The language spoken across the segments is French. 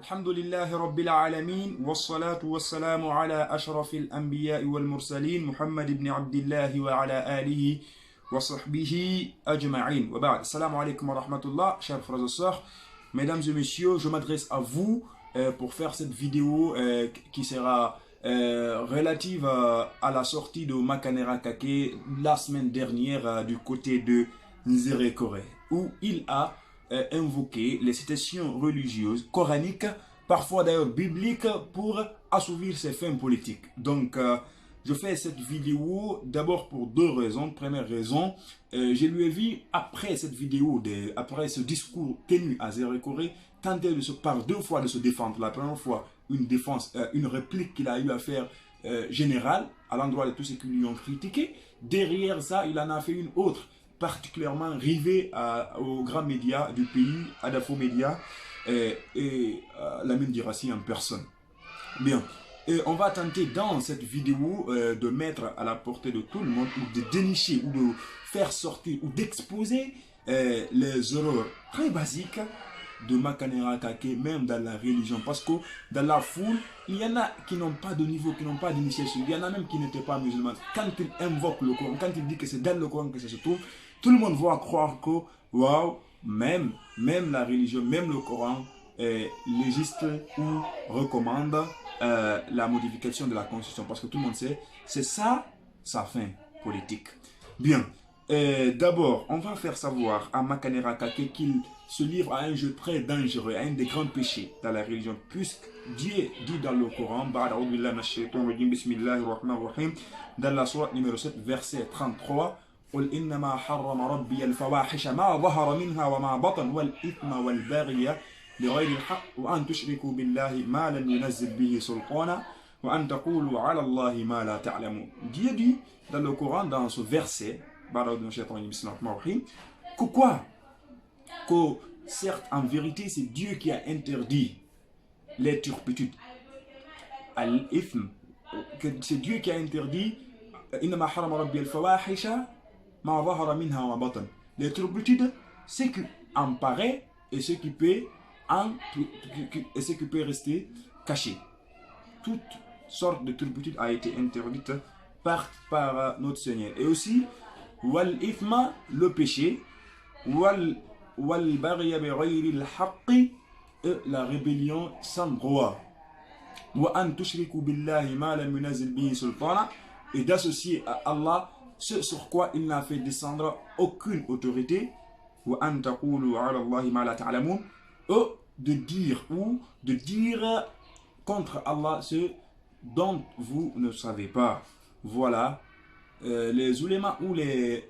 الحمد لله رب العالمين والصلاة والسلام على أشرف الأنبياء والمرسلين محمد بن عبد الله وعلى آله وصحبه أجمعين وبعد السلام عليكم ورحمة الله. Chers frères et sœurs, mesdames et messieurs, je m'adresse à vous pour faire cette vidéo qui sera relative à la sortie de Makanera Kake la semaine dernière du côté de Nzerekore, où il a invoqué les citations religieuses, coraniques, parfois d'ailleurs bibliques, pour assouvir ses fins politiques. Donc, je fais cette vidéo d'abord pour deux raisons. Première raison, je lui ai vu après cette vidéo, après ce discours tenu à Nzerekore, tenter par deux fois de se défendre. La première fois, une défense, une réplique qu'il a eu à faire générale à l'endroit de tous ceux qui lui ont critiqué. Derrière ça, il en a fait une autre, particulièrement rivée aux grands médias du pays, à Dafo Média et Lamine Girassi en personne. Bien, et on va tenter dans cette vidéo de mettre à la portée de tout le monde, ou de dénicher, ou de faire sortir, ou d'exposer les erreurs très basiques de Makanera Kake, même dans la religion. Parce que dans la foule, il y en a qui n'ont pas de niveau, qui n'ont pas d'initiation. Il y en a même qui n'étaient pas musulmans. Quand il invoque le Coran, quand il dit que c'est dans le Coran que ça se trouve, tout le monde va croire que, waouh, même la religion, même le Coran législe ou recommande la modification de la constitution. Parce que tout le monde sait, c'est ça sa fin politique. Bien. D'abord, on va faire savoir à Makanera Kake qu'il se livre à un jeu très dangereux, à un des grands péchés dans la religion, puisque Dieu dit dans le Coran, dans la sourate numéro 7, verset 33, قل إنما حرم ربي الفواحش ما ظهر منها وما بطن والإثم والبغي بغير الحق وأن تشركوا بالله ما لم ينزل به سلطانا وأن تقولوا على الله ما لا تعلمون. Dieu dit dans le Coran, dans ce verset, que quoi? Que certes, en vérité, c'est Dieu qui a interdit les turpitudes. Al-Ithm, que c'est Dieu qui a interdit les turpitudes, ce qui en paraît et ce qui peut rester caché. Toute sorte de turpitude a été interdite par notre Seigneur. Et aussi, wal-ithma, le péché, wal-baghy bighayri al-haqq, la rébellion sans droit. Wa an tushriku billahi ma lam yunzil bihi sultana, et d'associer à Allah ce sur quoi il n'a fait descendre aucune autorité. Wa an taqulu ala Allahi ma la ta'lamun, de dire contre Allah ce dont vous ne savez pas. Voilà. Les ulémas ou les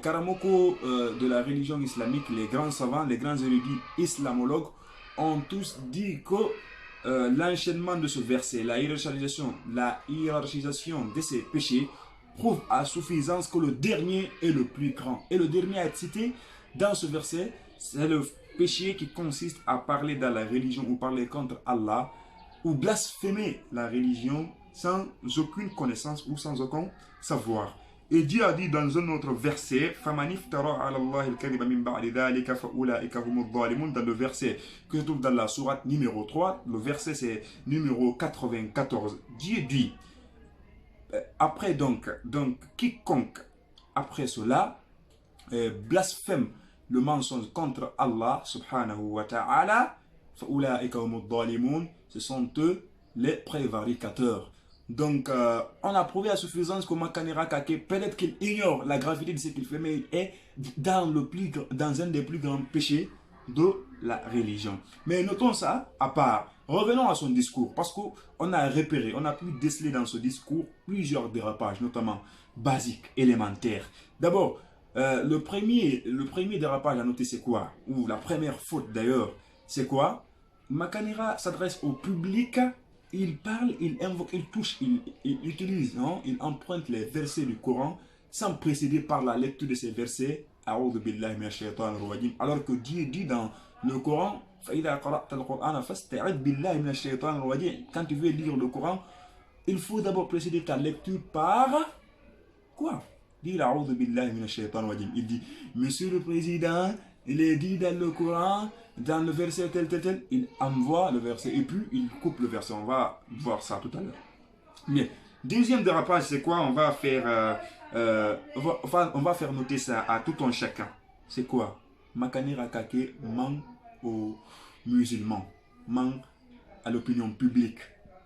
karamoko de la religion islamique, les grands savants, les grands érudits islamologues ont tous dit que l'enchaînement de ce verset, la hiérarchisation de ces péchés prouve à suffisance que le dernier est le plus grand. Et le dernier à être cité dans ce verset, c'est le péché qui consiste à parler dans la religion ou parler contre Allah ou blasphémer la religion sans aucune connaissance ou sans aucun savoir. Et Dieu a dit dans un autre verset, dans le verset que se trouve dans la sourate numéro 3, le verset c'est numéro 94. Dieu dit, après donc quiconque après cela blasphème le mensonge contre Allah subhanahu wa ta'ala, ce sont eux les prévaricateurs. Donc, on a prouvé à suffisance que Makanera Kake, peut-être qu'il ignore la gravité de ce qu'il fait, mais il est dans un des plus grands péchés de la religion. Mais notons ça à part. Revenons à son discours, parce qu'on a repéré, on a pu déceler dans ce discours plusieurs dérapages, notamment basiques, élémentaires. D'abord, le premier dérapage à noter, c'est quoi? Ou la première faute d'ailleurs, c'est quoi? Makanera s'adresse au public. Il parle, il invoque, il touche, il utilise, non? Il emprunte les versets du Coran sans précéder par la lecture de ces versets. Alors que Dieu dit dans le Coran, quand tu veux lire le Coran, il faut d'abord précéder ta lecture par quoi? Il dit, Monsieur le Président, il est dit dans le Coran dans le verset tel, il envoie le verset et puis il coupe le verset. On va voir ça tout à l'heure. Mais deuxième dérapage, c'est quoi? On va faire noter ça à tout un chacun. C'est quoi? Makanera Kake ment aux musulmans, ment à l'opinion publique.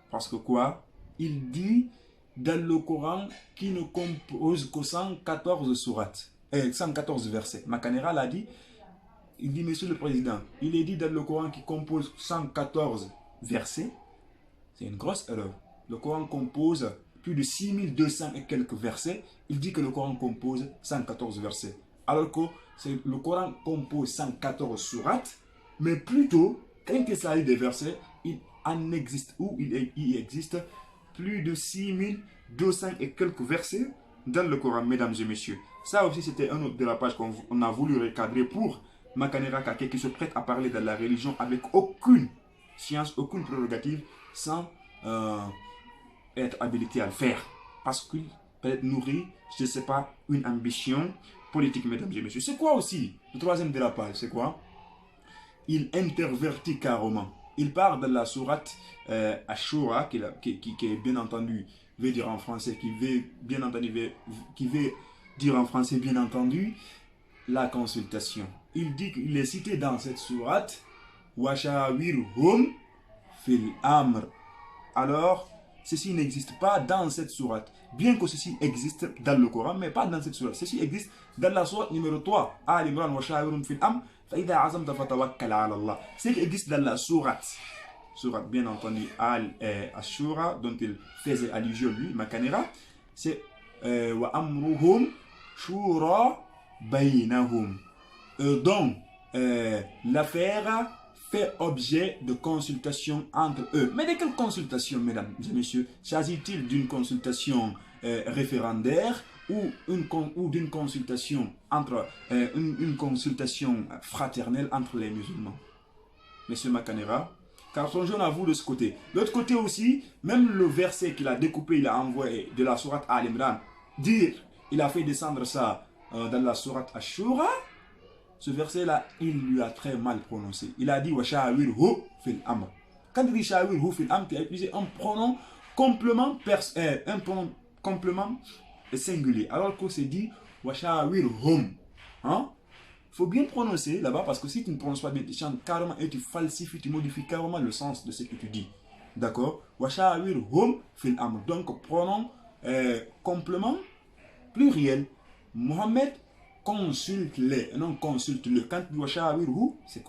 Parce que quoi? Il dit dans le Coran qu'il ne compose que 114 sourates, 114 versets. Makanera l'a dit. Il dit, Monsieur le Président, il est dit dans le Coran qu'il compose 114 versets. C'est une grosse erreur. Le Coran compose plus de 6200 et quelques versets. Il dit que le Coran compose 114 versets. Alors que le Coran compose 114 sourates, mais plutôt, quand il s'agit des versets, il en existe, ou il existe plus de 6200 et quelques versets dans le Coran, mesdames et messieurs. Ça aussi, c'était un autre dérapage qu'on a voulu recadrer pour Makanera Kake, qui se prête à parler de la religion avec aucune science, aucune prérogative, sans être habilité à le faire. Parce qu'il peut être nourri, je ne sais pas, une ambition politique, mesdames et messieurs. C'est quoi aussi le troisième dérapage? C'est quoi? Il intervertit carrément. Il part de la sourate Ashura, qui est bien entendu, veut dire en français, qui veut dire en français, bien entendu, la consultation. Il dit qu'il est cité dans cette sourate Washawirhum fil amr. Alors, ceci n'existe pas dans cette sourate. Bien que ceci existe dans le Coran, mais pas dans cette sourate. Ceci existe dans la sourate numéro 3. Al-Imran Washawirhum fil amr. Fa'idha azamta fatawakkal ala Allah. Ce qui existe dans la sourate. Sourate, bien entendu, Al-Ashura, dont il faisait allusion, lui, Makanera, c'est Wa amruhum shura bainahum. Donc, l'affaire fait objet de consultation entre eux. Mais de quelle consultation, mesdames et messieurs? S'agit-il d'une consultation référendaire ou d'une consultation entre une consultation fraternelle entre les musulmans? Monsieur Makanera, car son jeune avoue de ce côté. L'autre côté aussi, même le verset qu'il a découpé, il a envoyé de la sourate Al-Imran, dire, il a fait descendre ça dans la sourate Ashura. Ce verset-là, il lui a très mal prononcé. Il a dit Washa'awirhu fil amr. Quand il dit Sha'awirhu fil amr, il a utilisé un pronom complément, singulier. Alors que c'est dit Washa'awirhum. Hein? Il faut bien prononcer là-bas parce que si tu ne prononces pas bien, tu chantes carrément et tu falsifies, tu modifies carrément le sens de ce que tu dis. D'accord? Washa'awirhum fil amr. Donc, pronom complément pluriel. Mohamed consulte-les et non consulte-le. Quand tu dois shawirhu, c'est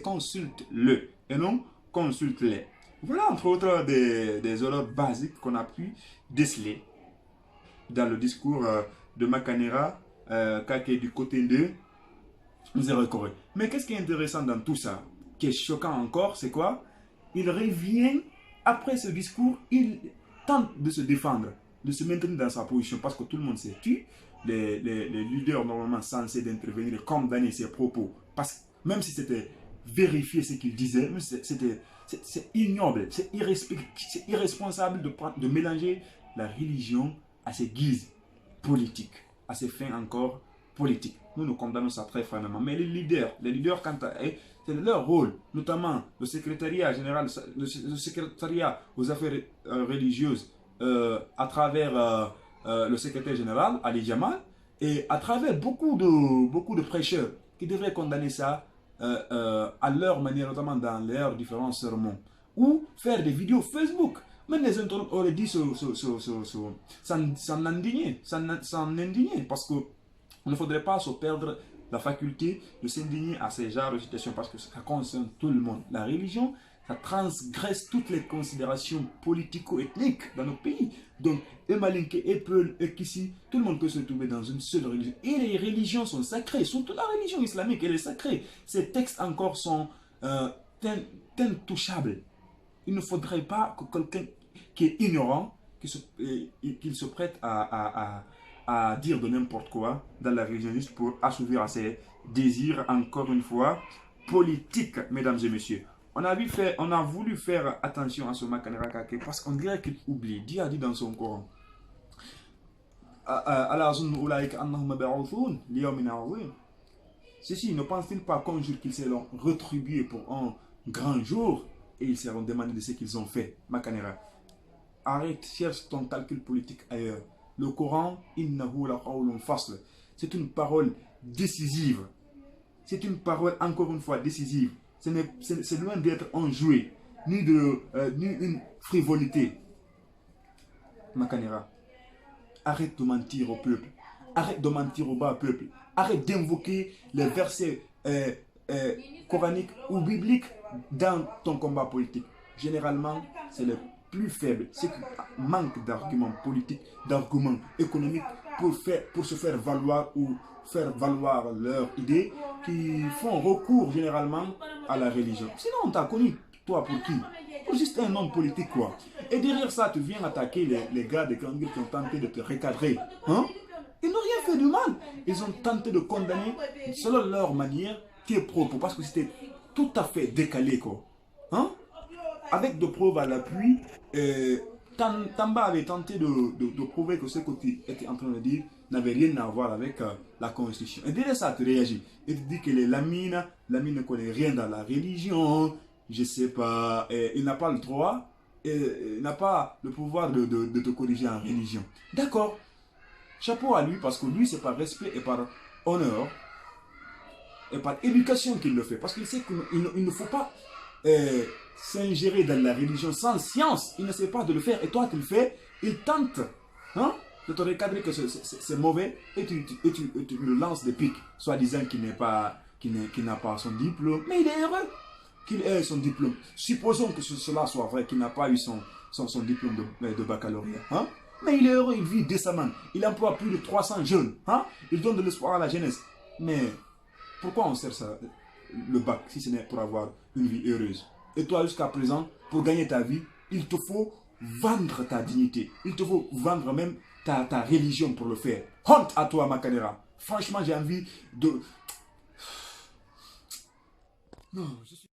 consulte-le et non consulte-les. Voilà entre autres des erreurs basiques qu'on a pu déceler dans le discours de Makanera Kake du côté de Zéro-Corée. Mais qu'est-ce qui est intéressant dans tout ça, qui est choquant encore, c'est quoi? Il revient après ce discours, il tente de se défendre, de se maintenir dans sa position parce que tout le monde s'est tué. Les leaders normalement censés d'intervenir et condamner ses propos, parce que même si c'était vérifié ce qu'il disait, c'est ignoble, c'est irresponsable de mélanger la religion à ses guises politiques, à ses fins encore politiques. Nous condamnons ça très fermement. Mais les leaders c'est leur rôle, notamment le secrétariat général, le secrétariat aux affaires religieuses, à travers le secrétaire général, Ali Jamal, et à travers beaucoup de prêcheurs qui devraient condamner ça à leur manière, notamment dans leurs différents sermons, ou faire des vidéos Facebook. Même les internautes auraient dit s'en indigner, parce qu'il ne faudrait pas se perdre la faculté de s'indigner à ces genres de situations, parce que ça concerne tout le monde. La religion, ça transgresse toutes les considérations politico-ethniques dans nos pays. Donc, Malinke, Peul, Kissi, tout le monde peut se trouver dans une seule religion. Et les religions sont sacrées, surtout la religion islamique, elle est sacrée. Ces textes encore sont intouchables. Il ne faudrait pas que quelqu'un qui est ignorant, qu'il se prête à dire de n'importe quoi dans la religion juste pour assouvir à ses désirs, encore une fois, politiques, mesdames et messieurs. On a voulu faire attention à ce Makanera Kake parce qu'on dirait qu'il oublie. Dieu a dit dans son Coran Ceux-ci ne pensent-ils pas qu'un jour qu'ils seront rétribués pour un grand jour et ils seront demandés de ce qu'ils ont fait? Makanera, arrête, cherche ton calcul politique ailleurs. Le Coran, innahu la qawlun fasl, c'est une parole décisive. C'est une parole, encore une fois, décisive. C'est loin d'être un jouet, ni une frivolité. Makanera, arrête de mentir au peuple. Arrête de mentir au bas peuple. Arrête d'invoquer les versets coraniques ou bibliques dans ton combat politique. Généralement, c'est le plus faible, ceux qui manquent d'arguments politiques, d'arguments économiques pour se faire valoir ou faire valoir leurs idées, qui font recours généralement à la religion. Sinon, on t'a connu, toi, pour qui? Pour juste un homme politique, quoi. Et derrière ça, tu viens attaquer les gars des grandes villes qui ont tenté de te recadrer. Hein? Ils n'ont rien fait de mal. Ils ont tenté de condamner, selon leur manière, qui est propre, parce que c'était tout à fait décalé, quoi. Hein? Avec des preuves à l'appui, Tamba avait tenté de prouver que ce que tu étais en train de dire n'avait rien à voir avec la Constitution. Et derrière ça, tu réagis. Et tu dis que Lamine ne connaît rien dans la religion, je sais pas, il n'a pas le droit, il n'a pas le pouvoir de te corriger en religion. D'accord, chapeau à lui, parce que lui, c'est par respect et par honneur et par éducation qu'il le fait. Parce qu'il sait qu'il ne faut pas s'ingérer dans la religion sans science. Il ne sait pas de le faire. Et toi, tu le fais. Il tente de te recadrer que c'est mauvais. Et tu le lances des pics, soi-disant qu'il n'a pas son diplôme. Mais il est heureux qu'il ait son diplôme. Supposons que cela soit vrai, qu'il n'a pas eu son diplôme de baccalauréat. Hein? Mais il est heureux, il vit décemment. Il emploie plus de 300 jeunes. Hein? Il donne de l'espoir à la jeunesse. Mais pourquoi on sert ça, le bac, si ce n'est pour avoir une vie heureuse? Et toi, jusqu'à présent, pour gagner ta vie, il te faut vendre ta dignité. Il te faut vendre même ta religion pour le faire. Honte à toi, Makanera. Franchement, j'ai envie de... Non, je suis...